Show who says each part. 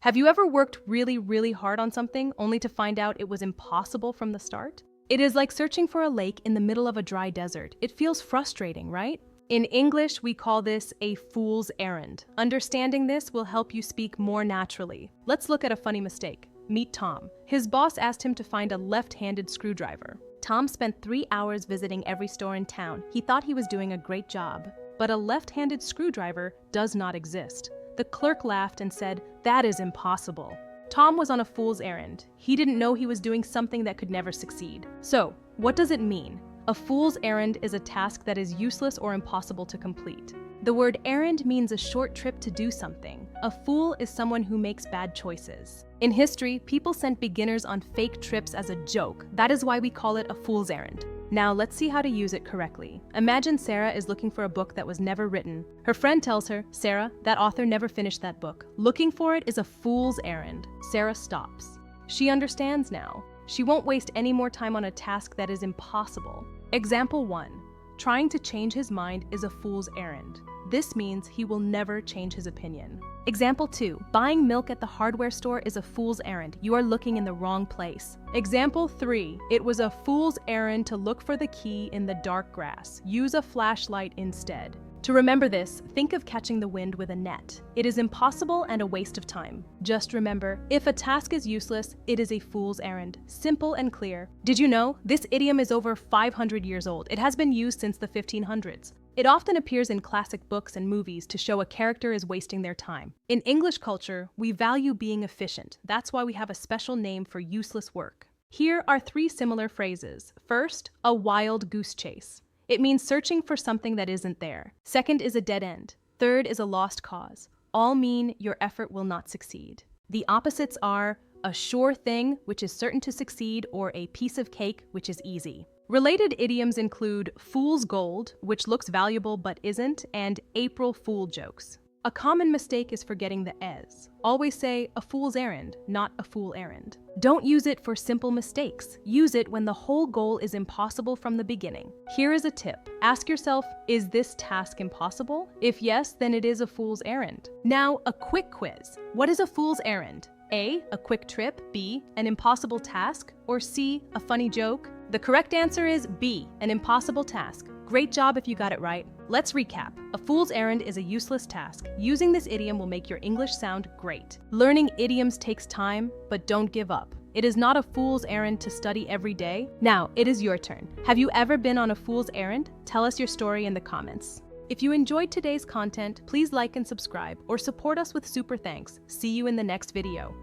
Speaker 1: Have you ever worked really, really hard on something only to find out it was impossible from the start? It is like searching for a lake in the middle of a dry desert. It feels frustrating, right? In English, we call this a fool's errand. Understanding this will help you speak more naturally. Let's look at a funny mistake. Meet Tom. His boss asked him to find a left-handed screwdriver. Tom spent 3 hours visiting every store in town. He thought he was doing a great job. But a left-handed screwdriver does not exist. The clerk laughed and said, "That is impossible." Tom was on a fool's errand. He didn't know he was doing something that could never succeed. So, what does it mean? A fool's errand is a task that is useless or impossible to complete. The word errand means a short trip to do something. A fool is someone who makes bad choices. In history, people sent beginners on fake trips as a joke. That is why we call it a fool's errand. Now let's see how to use it correctly. Imagine Sarah is looking for a book that was never written. Her friend tells her, "Sarah, that author never finished that book. Looking for it is a fool's errand." Sarah stops. She understands now. She won't waste any more time on a task that is impossible. Example 1. Trying to change his mind is a fool's errand. This means he will never change his opinion. Example 2. Buying milk at the hardware store is a fool's errand. You are looking in the wrong place. Example 3. It was a fool's errand to look for the key in the dark grass. Use a flashlight instead. To remember this, think of catching the wind with a net. It is impossible and a waste of time. Just remember, if a task is useless, it is a fool's errand. Simple and clear. Did you know? This idiom is over 500 years old. It has been used since the 1500s. It often appears in classic books and movies to show a character is wasting their time. In English culture, we value being efficient. That's why we have a special name for useless work. Here are 3 similar phrases. First, a wild goose chase. It means searching for something that isn't there. Second is a dead end. Third is a lost cause. All mean your effort will not succeed. The opposites are a sure thing, which is certain to succeed, or a piece of cake, which is easy. Related idioms include fool's gold, which looks valuable but isn't, and April Fool jokes. A common mistake is forgetting the "es." Always say a fool's errand, not a fool errand. Don't use it for simple mistakes. Use it when the whole goal is impossible from the beginning. Here is a tip. Ask yourself, is this task impossible? If yes, then it is a fool's errand. Now, a quick quiz. What is a fool's errand? A, a quick trip. B, an impossible task. Or C, a funny joke? The correct answer is B, an impossible task. Great job if you got it right. Let's recap. A fool's errand is a useless task. Using this idiom will make your English sound great. Learning idioms takes time, but don't give up. It is not a fool's errand to study every day. Now, it is your turn. Have you ever been on a fool's errand? Tell us your story in the comments. If you enjoyed today's content, please like and subscribe or support us with super thanks. See you in the next video.